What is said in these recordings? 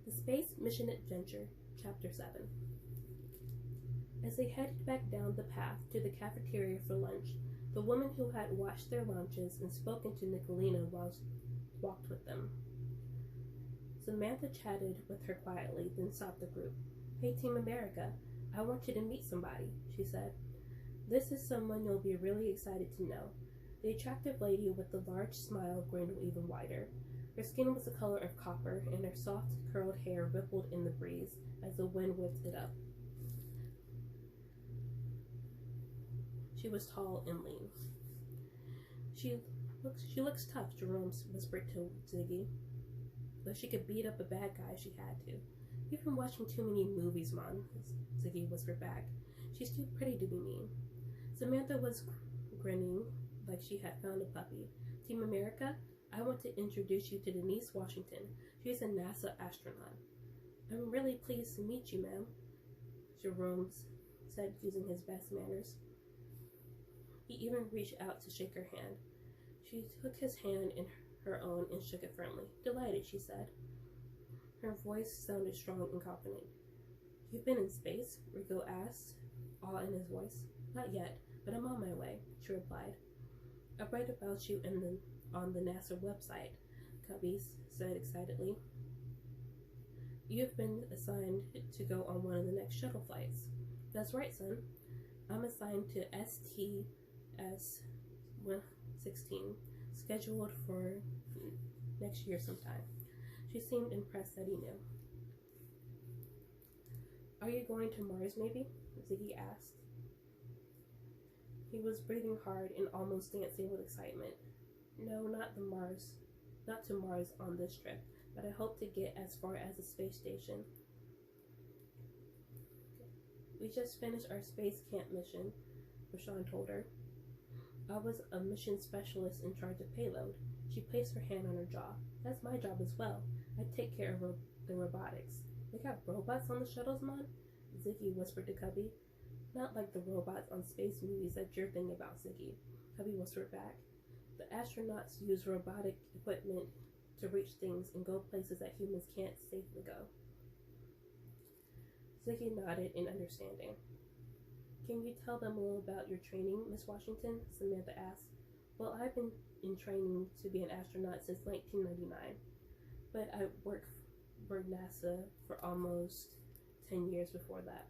The Space Mission Adventure, Chapter 7. As they headed back down the path to the cafeteria for lunch, the woman who had watched their lunches and spoken to Nicolina walked with them. Samantha chatted with her quietly, then stopped the group. "Hey, Team America, I want you to meet somebody," she said. "This is someone you'll be really excited to know." The attractive lady with the large smile grinned even wider. Her skin was the color of copper, and her soft, curled hair rippled in the breeze as the wind whipped it up. She was tall and lean. She looks tough," Jerome whispered to Ziggy. "But she could beat up a bad guy if she had to." "You've been watching too many movies, Mom," Ziggy whispered back. "She's too pretty to be mean." Samantha was grinning like she had found a puppy. "Team America, I want to introduce you to Denise Washington. She's a NASA astronaut." "I'm really pleased to meet you, ma'am," Jerome said using his best manners. He even reached out to shake her hand. She took his hand in her own and shook it firmly. "Delighted," she said. Her voice sounded strong and confident. "You've been in space?" Rico asked, awe in his voice. "Not yet, but I'm on my way," she replied. "I read about you on the NASA website," Cubby said excitedly. "You've been assigned to go on one of the next shuttle flights." "That's right, son. I'm assigned to STS-116, scheduled for next year sometime." She seemed impressed that he knew. "Are you going to Mars, maybe?" Ziggy asked. He was breathing hard and almost dancing with excitement. "No, not to Mars on this trip, but I hope to get as far as the space station. We just finished our space camp mission," Rashawn told her. "I was a mission specialist in charge of payload." She placed her hand on her jaw. "That's my job as well. I take care of the robotics." "They got robots on the shuttles, Mom?" Ziggy whispered to Cubby. "Not like the robots on space movies that you're thinking about, Ziggy," Cubby whispered back. "The astronauts use robotic equipment to reach things and go places that humans can't safely go." Ziggy nodded in understanding. "Can you tell them a little about your training, Miss Washington?" Samantha asked. "Well, I've been in training to be an astronaut since 1999, but I worked for NASA for almost 10 years before that.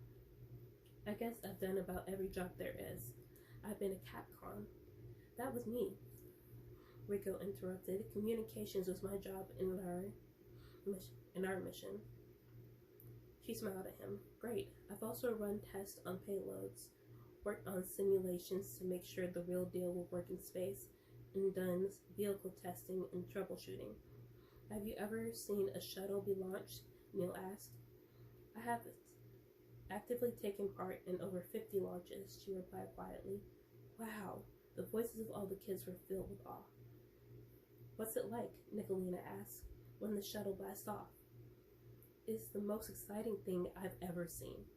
I guess I've done about every job there is. I've been a Capcom." "That was me," Rico interrupted. "Communications was my job in our mission." She smiled at him. "Great. I've also run tests on payloads, worked on simulations to make sure the real deal will work in space, and done vehicle testing and troubleshooting." "Have you ever seen a shuttle be launched?" Neil asked. "I have actively taken part in over 50 launches," she replied quietly. "Wow." The voices of all the kids were filled with awe. "What's it like?" Nicolina asked, "when the shuttle blasts off?" "It's the most exciting thing I've ever seen.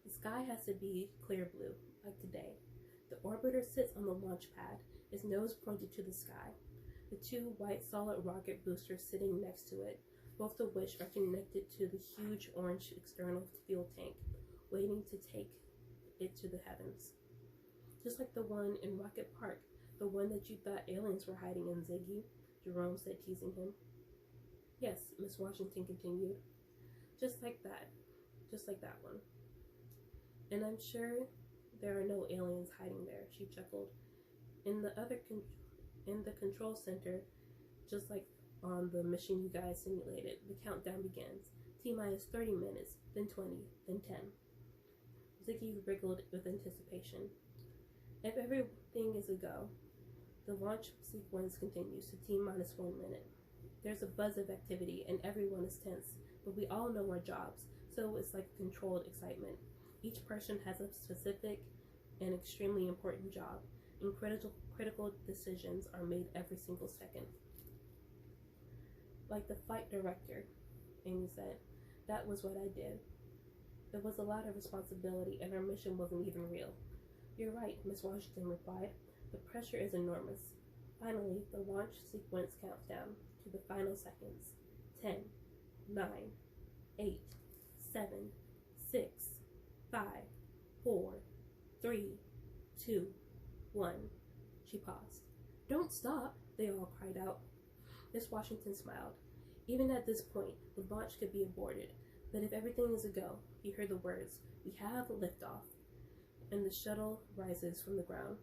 The sky has to be clear blue, like today. The orbiter sits on the launch pad, his nose pointed to the sky. The two white solid rocket boosters sitting next to it, both of which are connected to the huge orange external fuel tank, waiting to take it to the heavens. Just like the one in Rocket Park, the one that you thought aliens were hiding in, Ziggy," Jerome said, teasing him. "Yes," Miss Washington continued. Just like that one. "And I'm sure there are no aliens hiding there," she chuckled. In the control center, just like on the mission you guys simulated, the countdown begins. T-minus 30 minutes, then 20, then 10. Ziggy wriggled with anticipation. If everything is a go, the launch sequence continues to T-minus 1 minute. There's a buzz of activity and everyone is tense, but we all know our jobs, so it's like controlled excitement. Each person has a specific and extremely important job, and critical decisions are made every single second." "Like the flight director," Amy said. "That was what I did. It was a lot of responsibility, and our mission wasn't even real." "You're right," Miss Washington replied. "The pressure is enormous." Finally, the launch sequence counts down to the final seconds. 10, 9, 8, 7, 6, 5, 4, 3, 2, 1. She paused. Don't stop, they all cried out. Miss Washington smiled. Even at this point, the launch could be aborted, but if everything is a go, you hear the words, "We have liftoff," and the shuttle rises from the ground.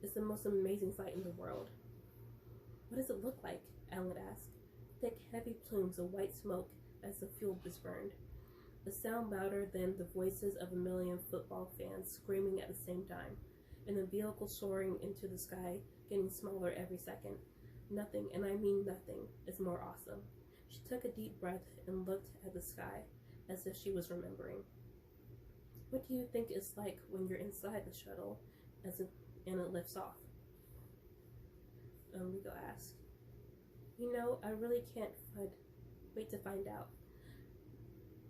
It's the most amazing sight in the world. What does it look like? Alan asked. Thick, heavy plumes of white smoke as the fuel is burned. A sound louder than the voices of a million football fans screaming at the same time, and the vehicle soaring into the sky, getting smaller every second. Nothing, and I mean nothing, is more awesome. She took a deep breath and looked at the sky, as if she was remembering. What do you think it's like when you're inside the shuttle and it lifts off? Rico asked. You know, I really can't wait to find out.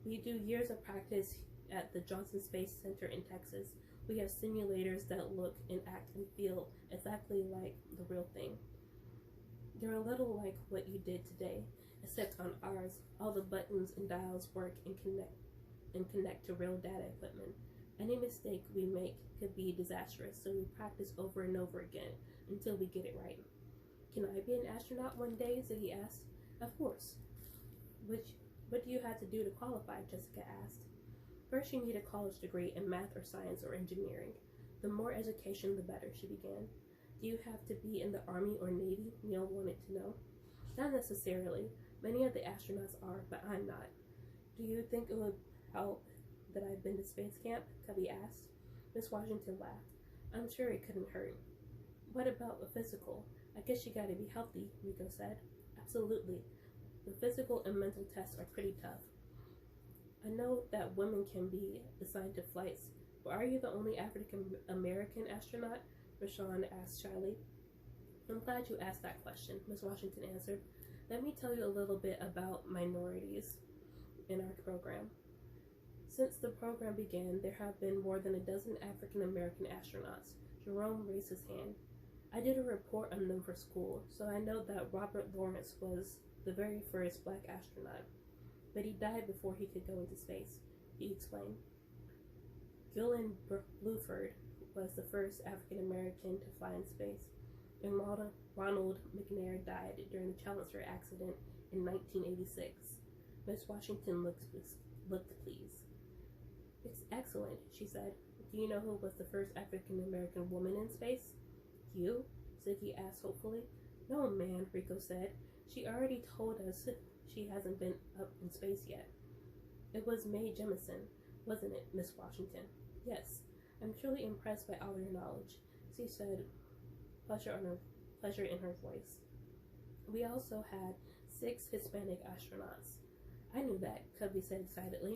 We do years of practice at the Johnson Space Center in Texas. We have simulators that look and act and feel exactly like the real thing. They're a little like what you did today, except on ours, all the buttons and dials work and connect to real data equipment. Any mistake we make could be disastrous, so we practice over and over again until we get it right. Can I be an astronaut one day? Ziggy asked. Of course. What do you have to do to qualify? Jessica asked. First, you need a college degree in math or science or engineering. The more education, the better, she began. Do you have to be in the Army or Navy? Neil wanted to know. Not necessarily. Many of the astronauts are, but I'm not. Do you think it would help that I've been to space camp? Cubby asked. Miss Washington laughed. I'm sure it couldn't hurt. What about the physical? I guess you gotta be healthy, Rico said. Absolutely. The physical and mental tests are pretty tough. I know that women can be assigned to flights, but are you the only African American astronaut? Rashawn asked shyly. I'm glad you asked that question, Miss Washington answered. Let me tell you a little bit about minorities in our program. Since the program began, there have been more than a dozen African American astronauts. Jerome raised his hand. I did a report on them for school, so I know that Robert Lawrence was the very first black astronaut, but he died before he could go into space, he explained. Gillian Bluford was the first African American to fly in space, and Ronald McNair died during the Challenger accident in 1986. Miss Washington looked pleased. It's excellent, she said. Do you know who was the first African American woman in space? You? Ziggy asked hopefully. No, man, Rico said. She already told us she hasn't been up in space yet. It was Mae Jemison, wasn't it, Miss Washington? Yes. I'm truly impressed by all your knowledge, she said, pleasure in her voice. We also had 6 Hispanic astronauts. I knew that, Cubby said excitedly.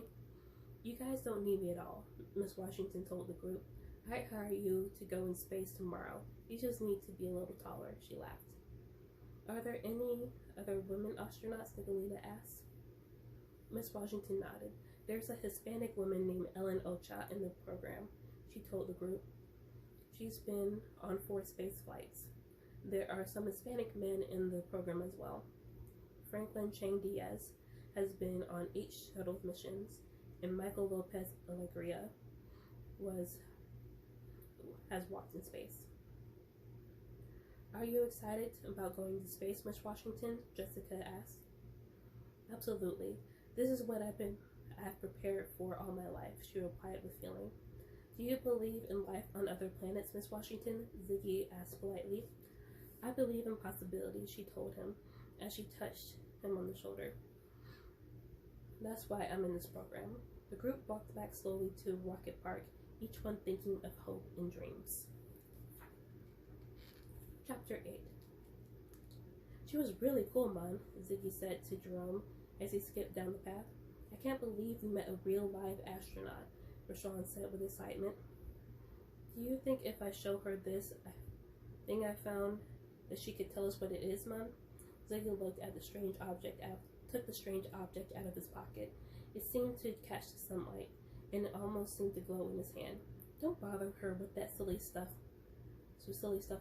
You guys don't need me at all, Miss Washington told the group. I'd hire you to go in space tomorrow. You just need to be a little taller, she laughed. Are there any other women astronauts? Nicolina asked. Miss Washington nodded. There's a Hispanic woman named Ellen Ochoa in the program, she told the group. She's been on 4 space flights. There are some Hispanic men in the program as well. Franklin Chang Diaz has been on 8 shuttle missions, and Michael Lopez Alegria has walked in space. Are you excited about going to space, Miss Washington? Jessica asked. Absolutely. This is what I've prepared for all my life, she replied with feeling. Do you believe in life on other planets, Miss Washington? Ziggy asked politely. I believe in possibilities, she told him, as she touched him on the shoulder. That's why I'm in this program. The group walked back slowly to Rocket Park, each one thinking of hope and dreams. Chapter 8. She was really cool, Mom, Ziggy said to Jerome as he skipped down the path. I can't believe we met a real live astronaut, Rashawn said with excitement. Do you think if I show her this thing I found that she could tell us what it is, Mom? Ziggy looked at the strange object took the strange object out of his pocket. It seemed to catch the sunlight, and it almost seemed to glow in his hand. Don't bother her with that silly stuff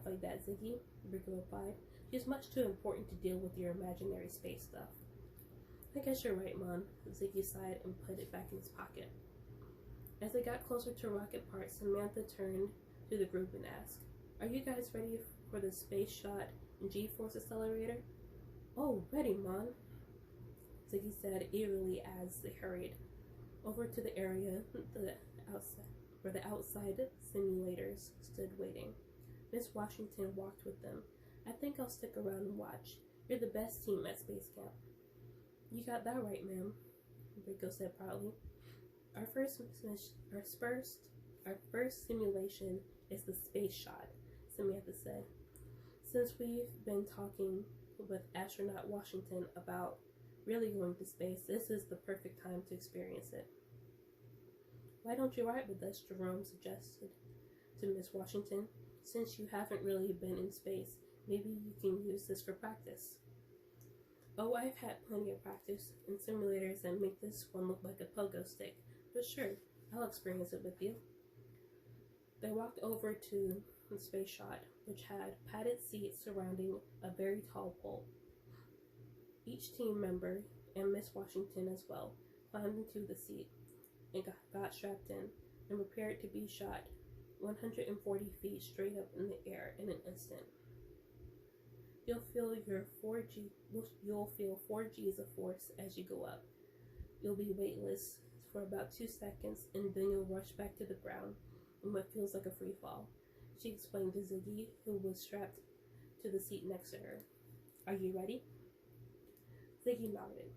like that, Ziggy, Rico replied. She's much too important to deal with your imaginary space stuff. I guess you're right, Mom, Ziggy sighed and put it back in his pocket. As they got closer to Rocket Park, Samantha turned to the group and asked, "Are you guys ready for the space shot G-force accelerator?" "Oh, ready, Mom," Ziggy said eagerly as they hurried over to the area where the outside simulators stood waiting. Miss Washington walked with them. "I think I'll stick around and watch. You're the best team at space camp." "You got that right, ma'am," Rico said proudly. Our first simulation is the space shot," Samantha said. "Since we've been talking with astronaut Washington about really going to space, this is the perfect time to experience it." "Why don't you ride with us?" Jerome suggested to Miss Washington. "Since you haven't really been in space, maybe you can use this for practice." "Oh, I've had plenty of practice in simulators that make this one look like a pogo stick, but sure, I'll experience it with you." They walked over to the space shot, which had padded seats surrounding a very tall pole. Each team member, and Miss Washington as well, climbed into the seat and got strapped in and prepared to be shot 140 feet straight up in the air in an instant. You'll feel 4 G's of force as you go up. You'll be weightless for about 2 seconds, and then you'll rush back to the ground in what feels like a free fall, she explained to Ziggy, who was strapped to the seat next to her. "Are you ready?" Ziggy nodded,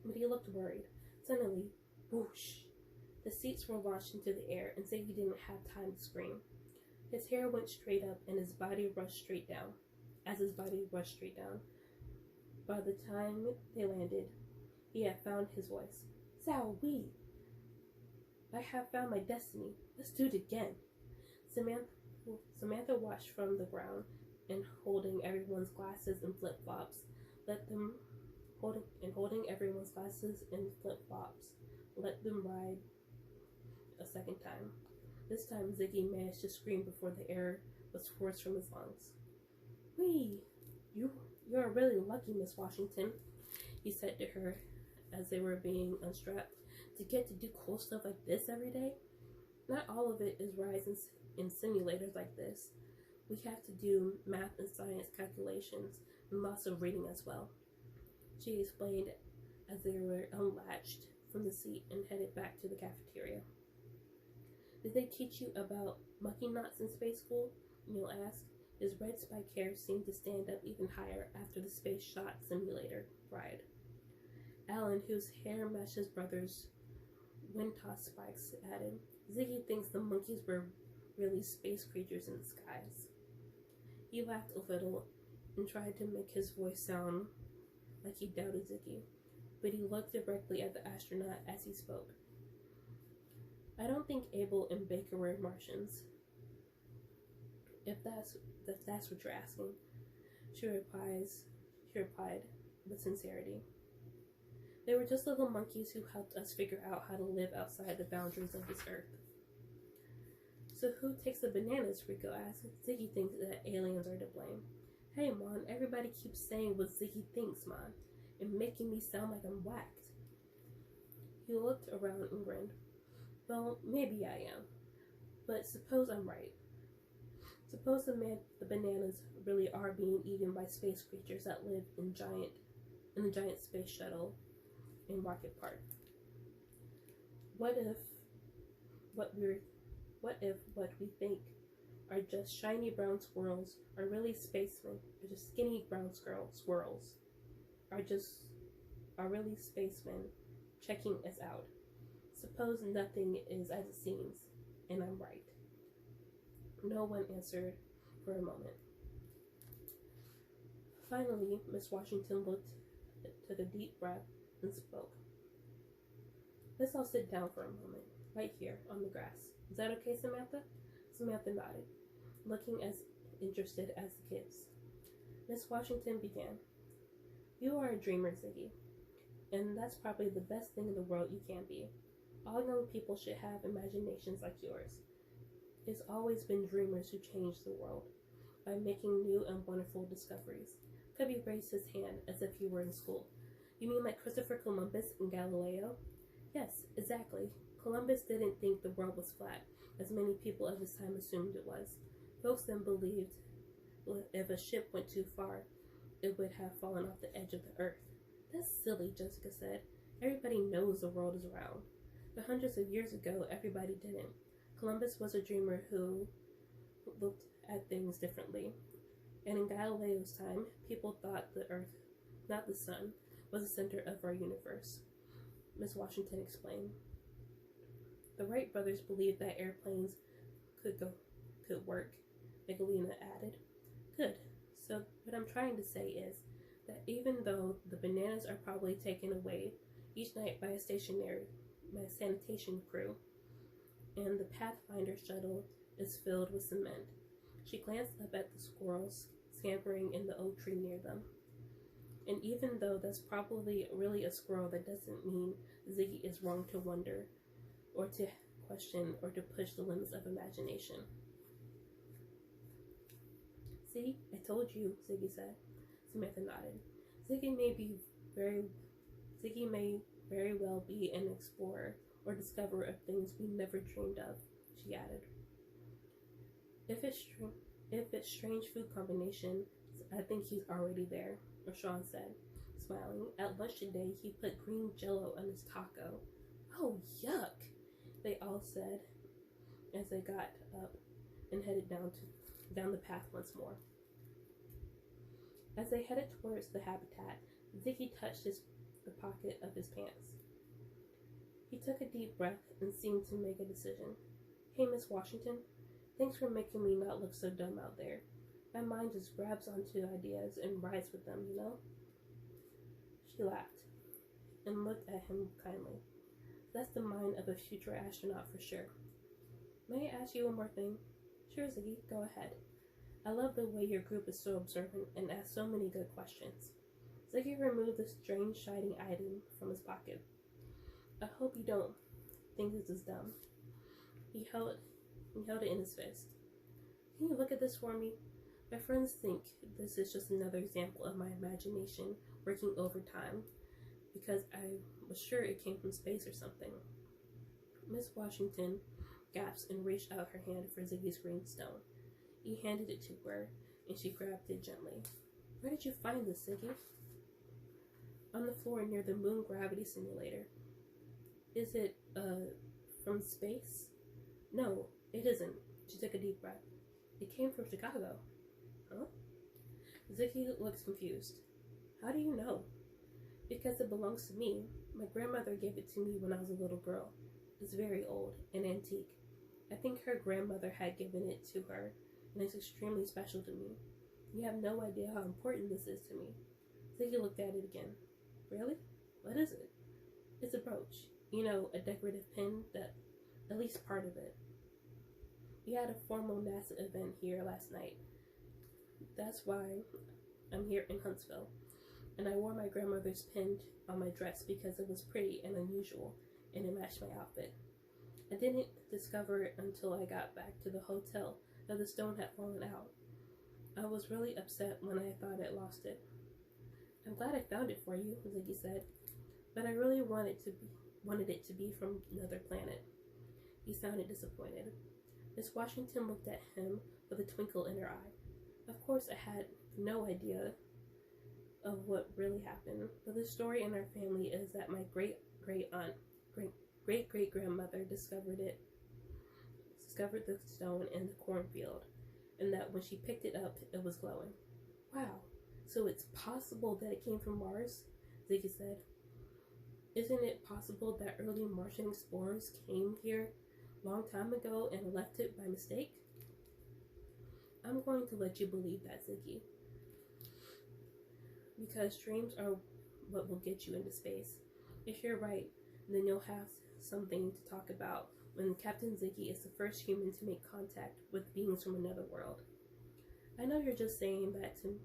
but he looked worried. Suddenly, whoosh! The seats were launched into the air, and Ziggy didn't have time to scream. His hair went straight up, and his body rushed straight down. By the time they landed, he had found his voice. "Zowie! I have found my destiny. Let's do it again." Samantha watched from the ground and holding everyone's glasses and flip-flops, let them ride a second time. This time Ziggy managed to scream before the air was forced from his lungs. "Whee! You're really lucky, Miss Washington," he said to her as they were being unstrapped, "to get to do cool stuff like this every day. Not all of it is rides in simulators like this. We have to do math and science calculations and lots of reading as well," she explained as they were unlatched from the seat and headed back to the cafeteria. "Did they teach you about monkey knots in space school?" Neil asked. His red spike hair seemed to stand up even higher after the space shot simulator ride. Alan, whose hair matched his brother's wind-tossed spikes, added, "Ziggy thinks the monkeys were really space creatures in disguise." He laughed a little and tried to make his voice sound like he doubted Ziggy, but he looked directly at the astronaut as he spoke. "I don't think Abel and Baker were Martians, if that's what you're asking," she replied with sincerity. "They were just little monkeys who helped us figure out how to live outside the boundaries of this earth." "So who takes the bananas?" Rico asked. "Ziggy thinks that aliens are to blame." "Hey, Mon, everybody keeps saying what Ziggy thinks, Mon, and making me sound like I'm whacked." He looked around and grinned. "Well, maybe I am, but suppose I'm right. Suppose the bananas really are being eaten by space creatures that live in the giant space shuttle in Rocket Park. What if what we think are just shiny brown squirrels are really spacemen, or just skinny brown squirrels are really spacemen checking us out? Suppose nothing is as it seems, and I'm right." No one answered for a moment. Finally, Miss Washington took a deep breath and spoke. "Let's all sit down for a moment, right here on the grass. Is that okay, Samantha?" Samantha nodded, looking as interested as the kids. Miss Washington began. "You are a dreamer, Ziggy, and that's probably the best thing in the world you can be. All young people should have imaginations like yours. It's always been dreamers who change the world by making new and wonderful discoveries." Cubby raised his hand as if he were in school. You mean like Christopher Columbus and Galileo? Yes, exactly. Columbus didn't think the world was flat, as many people of his time assumed it was. Folks then believed if a ship went too far, it would have fallen off the edge of the earth. That's silly, Jessica said. Everybody knows the world is round. But hundreds of years ago, everybody didn't. Columbus was a dreamer who looked at things differently. And in Galileo's time, people thought the earth, not the sun, was the center of our universe. Miss Washington explained. The Wright brothers believed that airplanes could work, Nicolina added. Good. So what I'm trying to say is that even though the bananas are probably taken away each night by a sanitation crew, and the Pathfinder shuttle is filled with cement, she glanced up at the squirrels scampering in the oak tree near them. And even though that's probably really a squirrel, that doesn't mean Ziggy is wrong to wonder, or to question, or to push the limits of imagination. See, I told you, Ziggy said. Samantha nodded. Ziggy may very well be an explorer or discoverer of things we never dreamed of, she added. If it's strange food combination, I think he's already there, Rashawn said, smiling. At lunch today, he put green jello on his taco. Oh, yuck, they all said as they got up and headed down the path once more. As they headed towards the habitat, Ziggy touched the pocket of his pants. He took a deep breath and seemed to make a decision. Hey, Miss Washington, thanks for making me not look so dumb out there. My mind just grabs onto ideas and rides with them, you know? She laughed and looked at him kindly. That's the mind of a future astronaut for sure. May I ask you one more thing? Sure, Ziggy, go ahead. I love the way your group is so observant and asks so many good questions. Ziggy removed the strange shining item from his pocket. I hope you don't think this is dumb. He held it in his fist. Can you look at this for me? My friends think this is just another example of my imagination working overtime, because I was sure it came from space or something. Miss Washington gasped and reached out her hand for Ziggy's green stone. He handed it to her, and she grabbed it gently. Where did you find this, Ziggy? On the floor near the moon gravity simulator. Is it, from space? No, it isn't. She took a deep breath. It came from Chicago. Huh? Ziggy looks confused. How do you know? Because it belongs to me. My grandmother gave it to me when I was a little girl. It's very old and antique. I think her grandmother had given it to her, and it's extremely special to me. You have no idea how important this is to me. Ziggy looked at it again. Really? What is it? It's a brooch. You know, a decorative pin, that, at least part of it. We had a formal NASA event here last night. That's why I'm here in Huntsville. And I wore my grandmother's pin on my dress because it was pretty and unusual, and it matched my outfit. I didn't discover it until I got back to the hotel that the stone had fallen out. I was really upset when I thought I'd lost it. I'm glad I found it for you, Ziggy said, but I really wanted it to be from another planet. He sounded disappointed. Miss Washington looked at him with a twinkle in her eye. Of course, I had no idea of what really happened, but the story in our family is that my great-great-grandmother discovered the stone in the cornfield, and that when she picked it up, it was glowing. Wow, so it's possible that it came from Mars? Ziggy said. Isn't it possible that early Martian explorers came here a long time ago and left it by mistake? I'm going to let you believe that, Ziggy, because dreams are what will get you into space. If you're right, then you'll have something to talk about when Captain Ziggy is the first human to make contact with beings from another world. I know you're just saying that to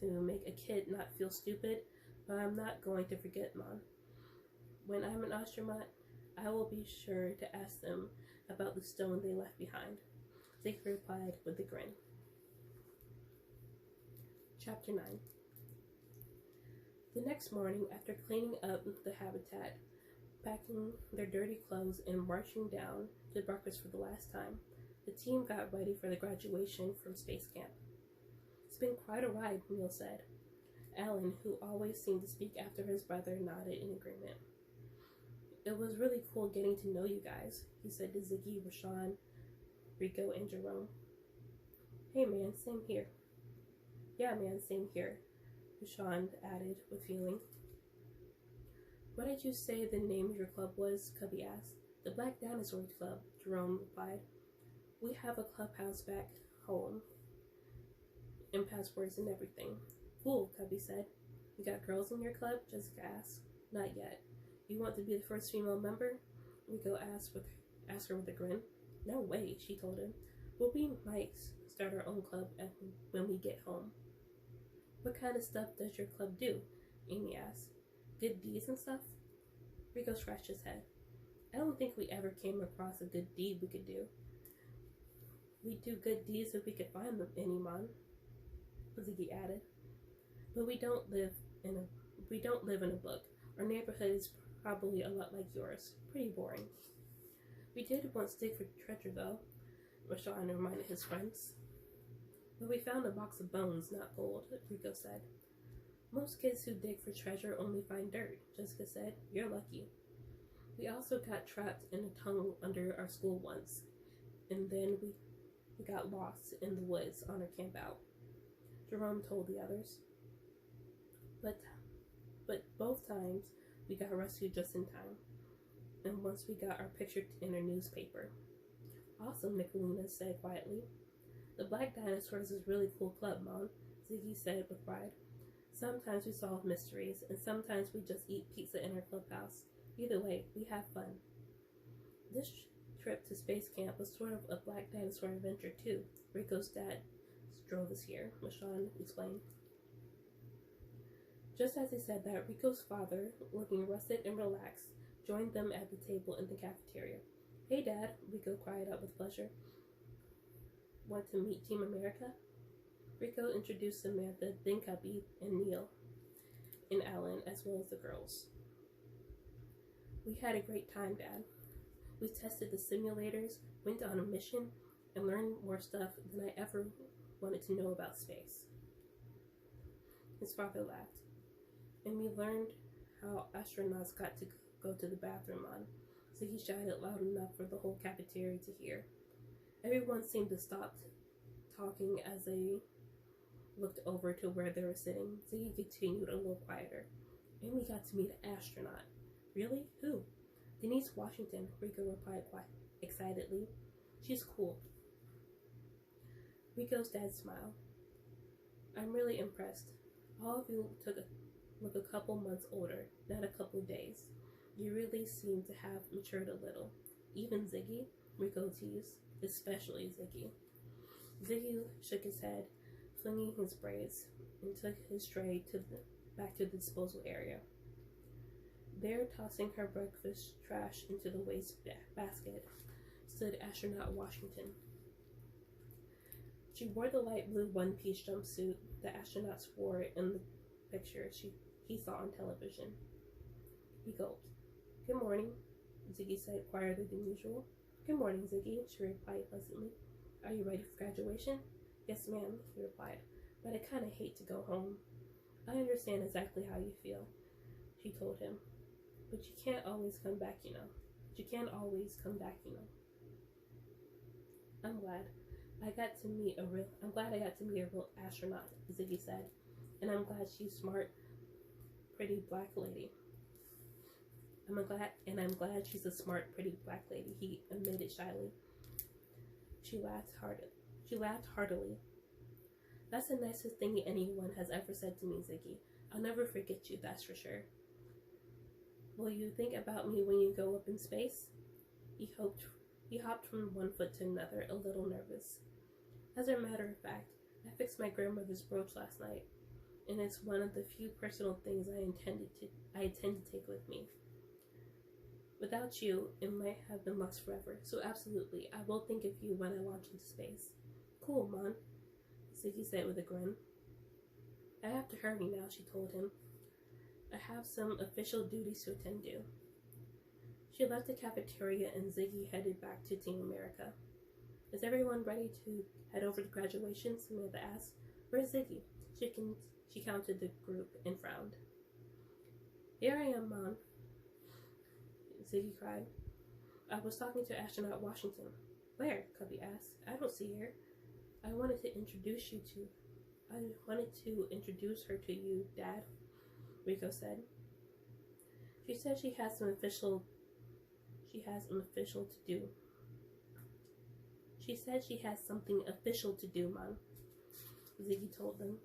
make a kid not feel stupid, but I'm not going to forget, Mom. When I'm an astronaut, I will be sure to ask them about the stone they left behind. Ziggy replied with a grin. Chapter 9. The next morning, after cleaning up the habitat, packing their dirty clothes, and marching down to breakfast for the last time, the team got ready for the graduation from space camp. It's been quite a ride, Neil said. Alan, who always seemed to speak after his brother, nodded in agreement. It was really cool getting to know you guys, he said to Ziggy, Rashawn, Rico, and Jerome. Hey man, same here. Yeah man, same here, Rashawn added with feeling. What did you say the name of your club was? Cubby asked. The Black Dinosaurs Club, Jerome replied. We have a clubhouse back home and passwords and everything. Cool, Cubby said. You got girls in your club? Jessica asked. Not yet. You want to be the first female member? Rico asked her with a grin. No way, she told him. We might start our own club when we get home. What kind of stuff does your club do? Amy asked. Good deeds and stuff? Rico scratched his head. I don't think we ever came across a good deed we could do. We'd do good deeds if we could find them, Man, Ziggy added. But we don't live in a book. Our neighborhood is probably a lot like yours. Pretty boring. We did once dig for treasure, though, Rashawn reminded his friends. But we found a box of bones, not gold, Rico said. Most kids who dig for treasure only find dirt, Jessica said. You're lucky. We also got trapped in a tunnel under our school once, and then we got lost in the woods on our camp out, Jerome told the others. But both times we got rescued just in time, and once we got our picture in a newspaper. Awesome, Nicolina said quietly. The Black Dinosaurs is a really cool club, Mom, Ziggy said with pride. Sometimes we solve mysteries, and sometimes we just eat pizza in our clubhouse. Either way, we have fun. This trip to space camp was sort of a Black Dinosaur adventure, too. Rico's dad drove us here, Rashawn explained. Just as he said that, Rico's father, looking rested and relaxed, joined them at the table in the cafeteria. Hey, Dad, Rico cried out with pleasure. Want to meet Team America? Rico introduced Samantha, then Cubby, and Neil, and Alan, as well as the girls. We had a great time, Dad. We tested the simulators, went on a mission, and learned more stuff than I ever wanted to know about space. His father laughed. And we learned how astronauts got to go to the bathroom on, so he shouted loud enough for the whole cafeteria to hear. Everyone seemed to stop talking as they looked over to where they were sitting, so he continued a little quieter. And we got to meet an astronaut. Really? Who? Denise Washington, Rico replied quite excitedly. She's cool. Rico's dad smiled. I'm really impressed. All of you look a couple months older, not a couple days. You really seem to have matured a little. Even Ziggy, Rico teased, especially Ziggy. Ziggy shook his head, flinging his braids, and took his tray back to the disposal area. There, tossing her breakfast trash into the waste basket, stood astronaut Washington. She wore the light blue one-piece jumpsuit the astronauts wore in the picture he saw on television. He gulped. Good morning, Ziggy said quieter than usual. Good morning, Ziggy, she replied pleasantly. Are you ready for graduation? Yes, ma'am, he replied, but I kind of hate to go home. I understand exactly how you feel, she told him. But you can't always come back, you know. I'm glad I got to meet a real astronaut, Ziggy said, and I'm glad she's smart, pretty black lady. I'm glad she's a smart, pretty black lady, he admitted shyly. She laughed heartily. That's the nicest thing anyone has ever said to me, Ziggy. I'll never forget you, that's for sure. Will you think about me when you go up in space? He hopped from one foot to another, a little nervous. As a matter of fact, I fixed my grandmother's brooch last night, and it's one of the few personal things I intend to take with me. Without you, it might have been lost forever, so absolutely, I will think of you when I launch into space. Cool, Mon, Ziggy said with a grin. I have to hurry now, she told him. I have some official duties to attend to. She left the cafeteria and Ziggy headed back to Team America. Is everyone ready to head over to graduation? Samantha asked. Where's Ziggy? She counted the group and frowned. Here I am, Mom, Ziggy cried. I was talking to Astronaut Washington. Where? Cubby asked. I don't see her. I wanted to introduce her to you, Dad, Rico said. She said she has something official to do. She said she has something official to do, Mom, Ziggy told them.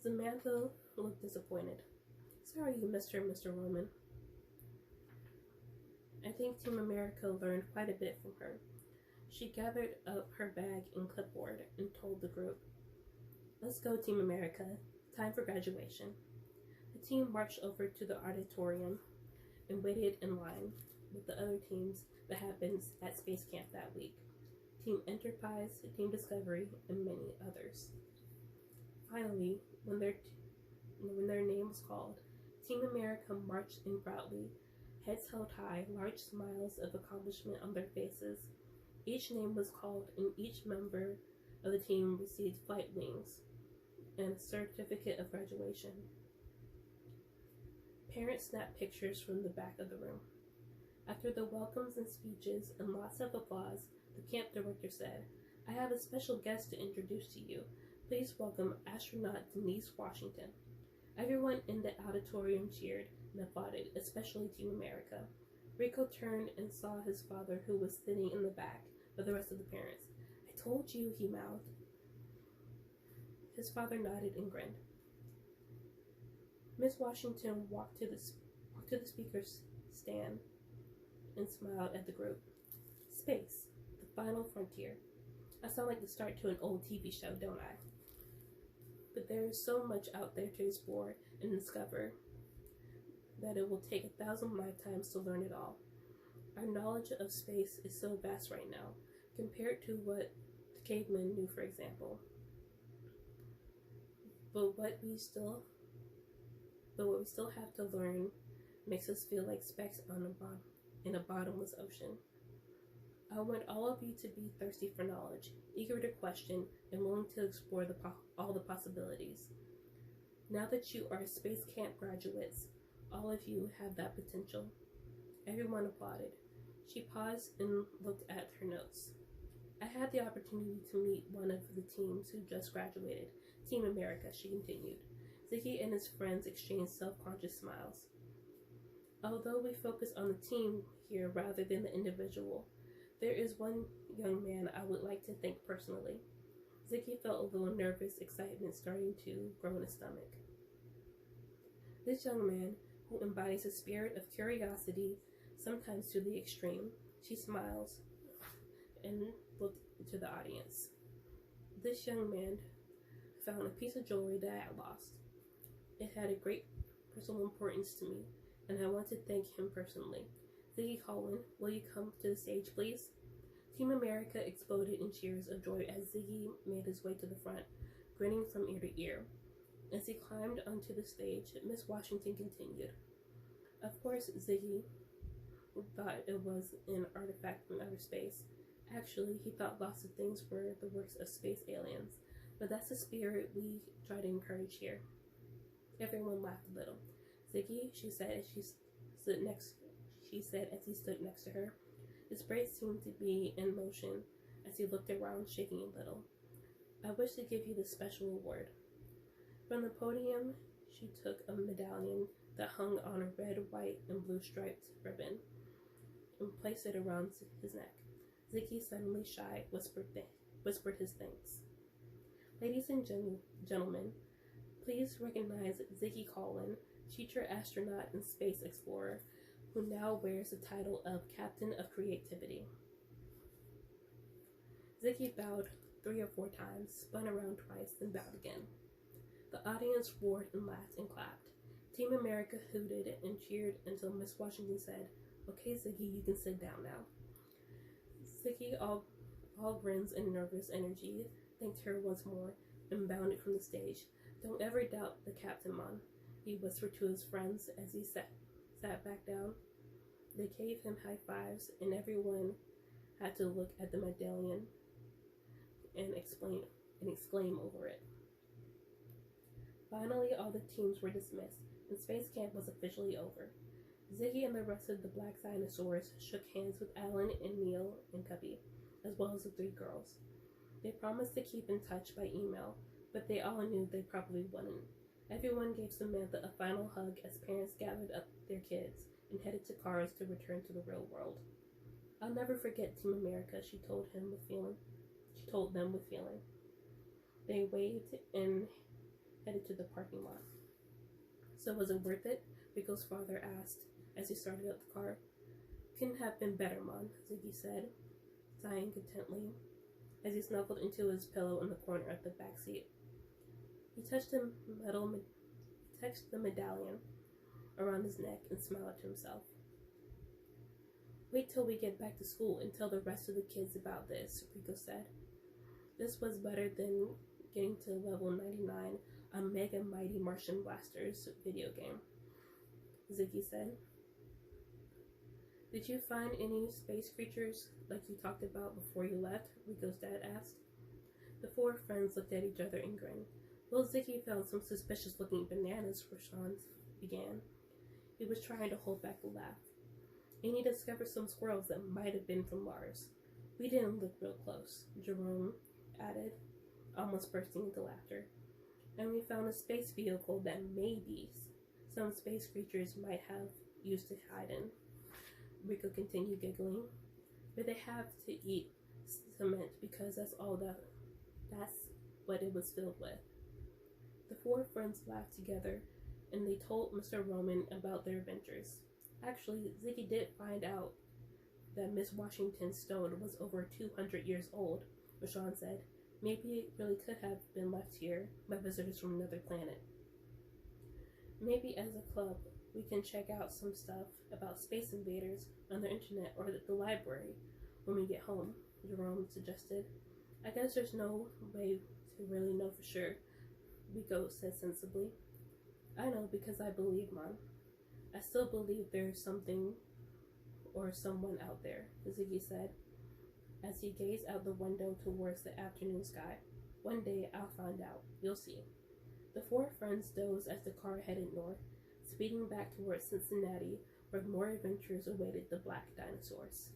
Samantha looked disappointed. Sorry you missed her, Mr. Roman. I think Team America learned quite a bit from her. She gathered up her bag and clipboard and told the group, Let's go, Team America. Time for graduation. The team marched over to the auditorium and waited in line with the other teams that had been at Space Camp that week. Team Enterprise, Team Discovery, and many others. Finally, when their name was called, Team America marched in proudly, heads held high, large smiles of accomplishment on their faces. Each name was called, and each member of the team received flight wings and a certificate of graduation. Parents snapped pictures from the back of the room. After the welcomes and speeches and lots of applause, the camp director said, I have a special guest to introduce to you. Please welcome astronaut Denise Washington. Everyone in the auditorium cheered and applauded, especially Team America. Rico turned and saw his father, who was sitting in the back with the rest of the parents. I told you, he mouthed. His father nodded and grinned. Miss Washington walked to the speaker's stand and smiled at the group. Space, the final frontier. I sound like the start to an old TV show, don't I? But there is so much out there to explore and discover that it will take 1,000 lifetimes to learn it all. Our knowledge of space is so vast right now, compared to what the cavemen knew, for example. But what we still have to learn makes us feel like specks in a bottomless ocean. I want all of you to be thirsty for knowledge, eager to question, and willing to explore all the possibilities. Now that you are space camp graduates, all of you have that potential. Everyone applauded. She paused and looked at her notes. I had the opportunity to meet one of the teams who just graduated, Team America, she continued. Ziggy and his friends exchanged self-conscious smiles. Although we focus on the team here rather than the individual, there is one young man I would like to thank personally. Ziggy felt a little nervous excitement starting to grow in his stomach. This young man, who embodies a spirit of curiosity, sometimes to the extreme, she smiles and looked to the audience. This young man found a piece of jewelry that I had lost. It had a great personal importance to me, and I want to thank him personally. Ziggy Colin, will you come to the stage, please? Team America exploded in cheers of joy as Ziggy made his way to the front, grinning from ear to ear. As he climbed onto the stage, Miss Washington continued. Of course, Ziggy thought it was an artifact from outer space. Actually, he thought lots of things were the works of space aliens, but that's the spirit we try to encourage here. Everyone laughed a little. Ziggy, she said as he stood next to her. His braids seemed to be in motion as he looked around, shaking a little. I wish to give you this special award. From the podium, she took a medallion that hung on a red, white, and blue striped ribbon and placed it around his neck. Ziggy, suddenly shy, whispered his thanks. Ladies and gentlemen, please recognize Ziggy Colin, future astronaut and space explorer, who now wears the title of Captain of Creativity. Ziggy bowed 3 or 4 times, spun around twice, then bowed again. The audience roared and laughed and clapped. Team America hooted and cheered until Miss Washington said, Okay, Ziggy, you can sit down now. Ziggy, all grins and nervous energy, thanked her once more and bounded from the stage. Don't ever doubt the captain, Mon. he whispered to his friends as he sat back down. They gave him high fives, and everyone had to look at the medallion and exclaim over it. Finally, all the teams were dismissed, and space camp was officially over. Ziggy and the rest of the Black Dinosaurs shook hands with Alan and Neil and Cubby, as well as the 3 girls. They promised to keep in touch by email, but they all knew they probably wouldn't. Everyone gave Samantha a final hug as parents gathered up their kids and headed to cars to return to the real world. "I'll never forget Team America," she told them with feeling. They waved and headed to the parking lot. "So was it worth it?" Rico's father asked as he started up the car. "Couldn't have been better, Mom," Ziggy said, sighing contentedly as he snuggled into his pillow in the corner of the back seat. He touched the medallion around his neck and smiled to himself. "Wait till we get back to school and tell the rest of the kids about this," Rico said. "This was better than getting to level 99 on Mega Mighty Martian Blasters video game," Ziggy said. "Did you find any space creatures like you talked about before you left?" Rico's dad asked. The 4 friends looked at each other and grinned. "Well, Ziggy found some suspicious-looking bananas," Rashawn began. He was trying to hold back a laugh. "And he discovered some squirrels that might have been from Mars. We didn't look real close," Jerome added, almost bursting into laughter. "And we found a space vehicle that maybe some space creatures might have used to hide in," Rico continued giggling. "But they have to eat cement because that's what it was filled with." The 4 friends laughed together, and they told Mr. Roman about their adventures. Actually, Ziggy did find out that Miss Washington's stone was over 200 years old, Rashawn said. "Maybe it really could have been left here by visitors from another planet." "Maybe as a club, we can check out some stuff about space invaders on the internet or at the library when we get home," Jerome suggested. "I guess there's no way to really know for sure," Rico said sensibly. "I know because I believe, Mom. I still believe there's something or someone out there," Ziggy said as he gazed out the window towards the afternoon sky. "One day I'll find out. You'll see." The 4 friends dozed as the car headed north, speeding back towards Cincinnati, where more adventures awaited the Black Dinosaurs.